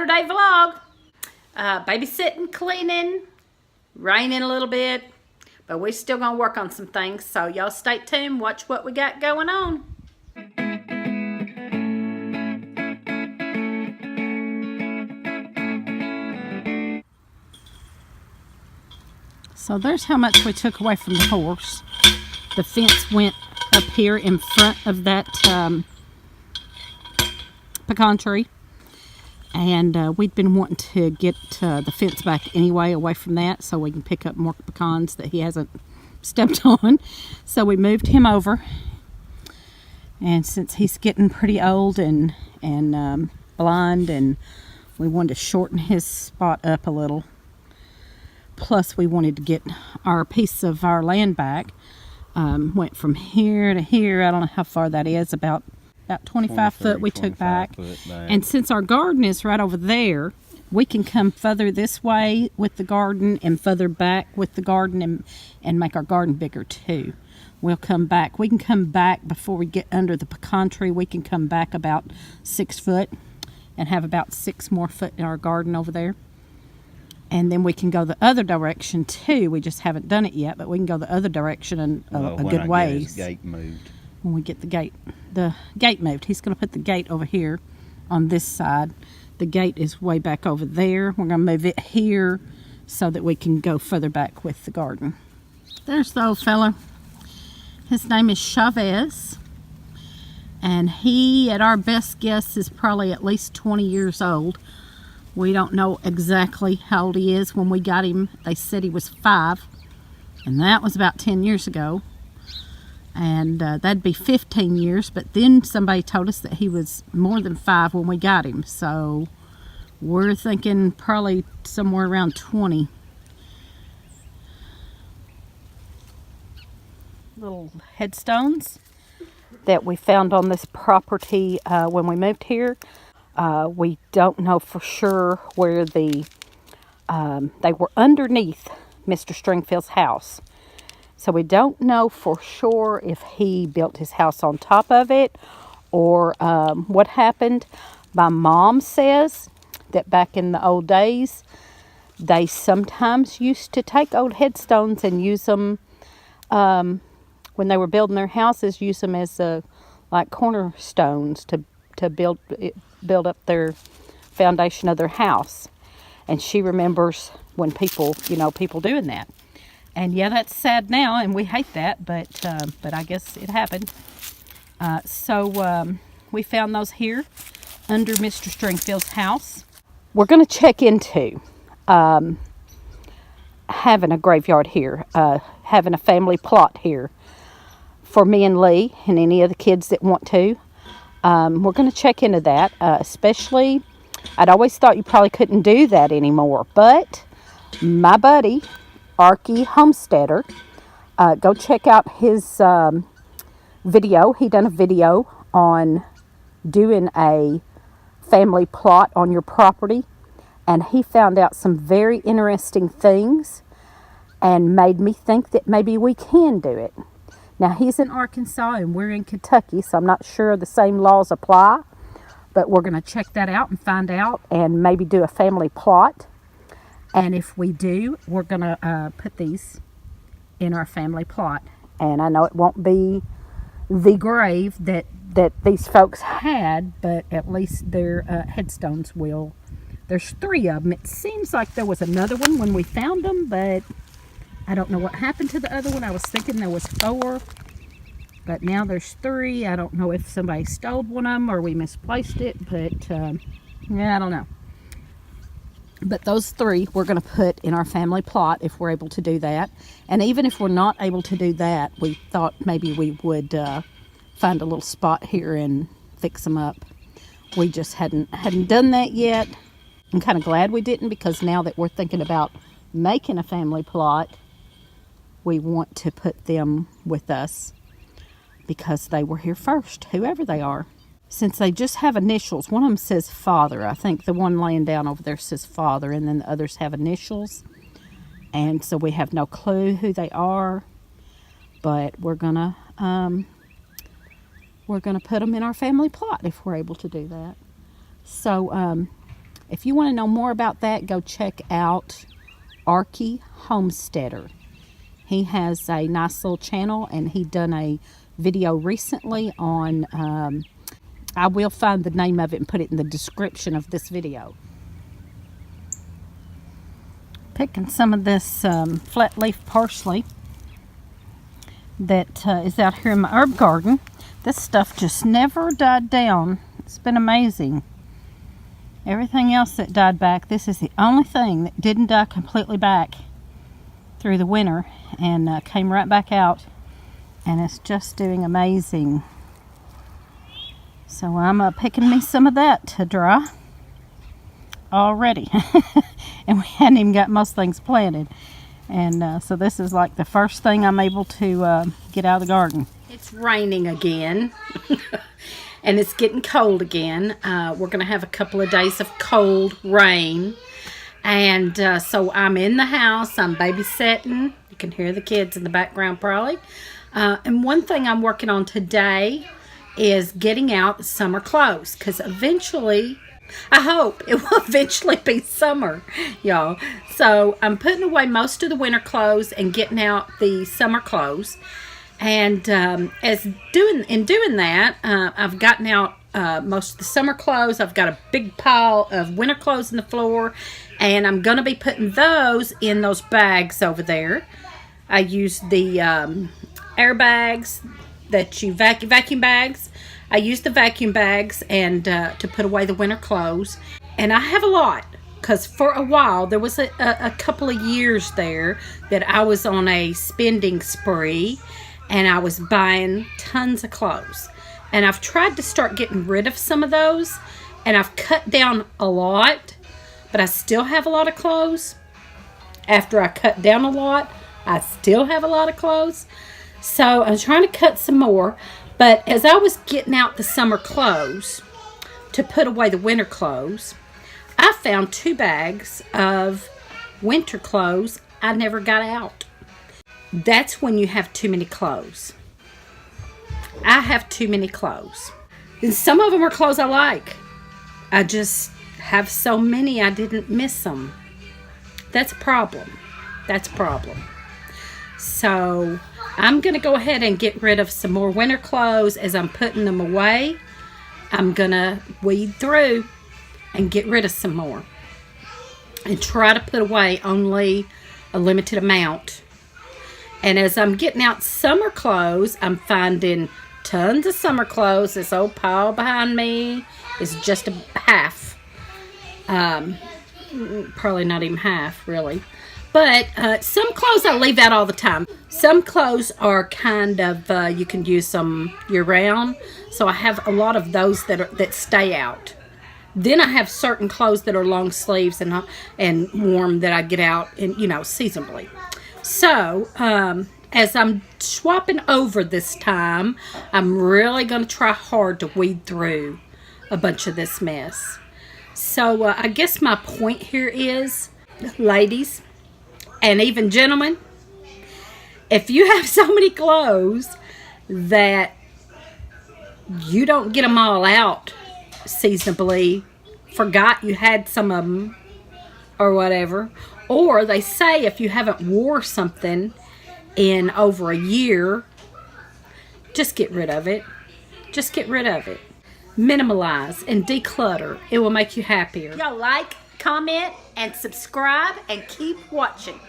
Saturday vlog. Babysitting, cleaning, raining a little bit, but we're still gonna work on some things, so y'all stay tuned, watch what we got going on. So there's how much we took away from the horse. The fence went up here in front of that pecan tree. And we'd been wanting to get the fence back anyway, away from that, so we can pick up more pecans that he hasn't stepped on. So we moved him over. And since he's getting pretty old and blind, and we wanted to shorten his spot up a little. Plus, we wanted to get our piece of our land back. Went from here to here. I don't know how far that is. About 25 foot we took back. And since our garden is right over there, we can come further this way with the garden and further back with the garden and make our garden bigger too. We'll come back. We can come back before we get under the pecan tree. We can come back about 6 foot and have about 6 more foot in our garden over there. And then we can go the other direction too. We just haven't done it yet, but we can go the other direction in a good ways. Get his gate moved. When we get the gate moved. He's going to put the gate over here on this side. The gate is way back over there. We're going to move it here so that we can go further back with the garden. There's the old fella. His name is Chavez. And he, at our best guess, is probably at least 20 years old. We don't know exactly how old he is. When we got him, they said he was 5. And that was about 10 years ago. And that'd be 15 years. But then somebody told us that he was more than 5 when we got him. So we're thinking probably somewhere around 20. Little headstones that we found on this property when we moved here. We don't know for sure where they were underneath Mr. Stringfield's house. So we don't know for sure if he built his house on top of it or what happened. My mom says that back in the old days, they sometimes used to take old headstones and use them when they were building their houses, use them as like cornerstones to build up their foundation of their house. And she remembers when people doing that. And yeah, that's sad now, and we hate that, but I guess it happened. So we found those here under Mr. Stringfield's house. We're going to check into having a graveyard here, having a family plot here for me and Lee and any of the kids that want to. We're going to check into that, especially, I'd always thought you probably couldn't do that anymore, but my buddy, Arky Homesteader, go check out his video. He done a video on doing a family plot on your property, and he found out some very interesting things and made me think that maybe we can do it. Now, he's in Arkansas and we're in Kentucky, so I'm not sure the same laws apply, but we're going to check that out and find out and maybe do a family plot. And if we do, we're going to put these in our family plot. And I know it won't be the grave that these folks had, but at least their headstones will. There's 3 of them. It seems like there was another one when we found them, but I don't know what happened to the other one. I was thinking there was 4, but now there's 3. I don't know if somebody stole one of them or we misplaced it, but yeah, I don't know. But those 3 we're going to put in our family plot if we're able to do that. And even if we're not able to do that, we thought maybe we would find a little spot here and fix them up. We just hadn't done that yet. I'm kind of glad we didn't, because now that we're thinking about making a family plot, we want to put them with us because they were here first, whoever they are. Since they just have initials, one of them says father. I think the one laying down over there says father, and then the others have initials. And so we have no clue who they are, but we're gonna put them in our family plot if we're able to do that. So If you want to know more about that, go check out Arky Homesteader. He has a nice little channel, and he done a video recently on, I will find the name of it and put it in the description of this video. Picking some of this flat leaf parsley that is out here in my herb garden. This stuff just never died down. It's been amazing. Everything else that died back, this is the only thing that didn't die completely back through the winter and came right back out, and it's just doing amazing. So I'm picking me some of that to dry already. And we hadn't even got most things planted, and so this is like the first thing I'm able to get out of the garden. It's raining again. And it's getting cold again. We're going to have a couple of days of cold rain, and so I'm in the house. I'm babysitting. You can hear the kids in the background probably. And one thing I'm working on today is getting out the summer clothes, because eventually, I hope it will eventually be summer, y'all. So I'm putting away most of the winter clothes and getting out the summer clothes. And in doing that, I've gotten out most of the summer clothes. I've got a big pile of winter clothes on the floor, and I'm going to be putting those in those bags over there. I use the air bags that you vacuum bags. I use the vacuum bags and to put away the winter clothes. And I have a lot, because for a while there was a couple of years there that I was on a spending spree, and I was buying tons of clothes. And I've tried to start getting rid of some of those, and I've cut down a lot, but I still have a lot of clothes. After I cut down a lot, I still have a lot of clothes. So I'm trying to cut some more. But as I was getting out the summer clothes to put away the winter clothes, I found 2 bags of winter clothes I never got out. That's when you have too many clothes. I have too many clothes. And some of them are clothes I like. I just have so many I didn't miss them. That's a problem. That's a problem. So I'm going to go ahead and get rid of some more winter clothes. As I'm putting them away, I'm going to weed through and get rid of some more. And try to put away only a limited amount. And as I'm getting out summer clothes, I'm finding tons of summer clothes. This old pile behind me is just a half. Probably not even half, really. But some clothes I leave out all the time. Some clothes are kind of, you can use them year-round. So I have a lot of those that stay out. Then I have certain clothes that are long sleeves and warm that I get out in, seasonally. So, as I'm swapping over this time, I'm really going to try hard to weed through a bunch of this mess. So, I guess my point here is, ladies, and even gentlemen, if you have so many clothes that you don't get them all out seasonably, forgot you had some of them, or whatever, or they say if you haven't wore something in over a year, just get rid of it. Just get rid of it. Minimalize and declutter. It will make you happier. Y'all like, comment, and subscribe, and keep watching.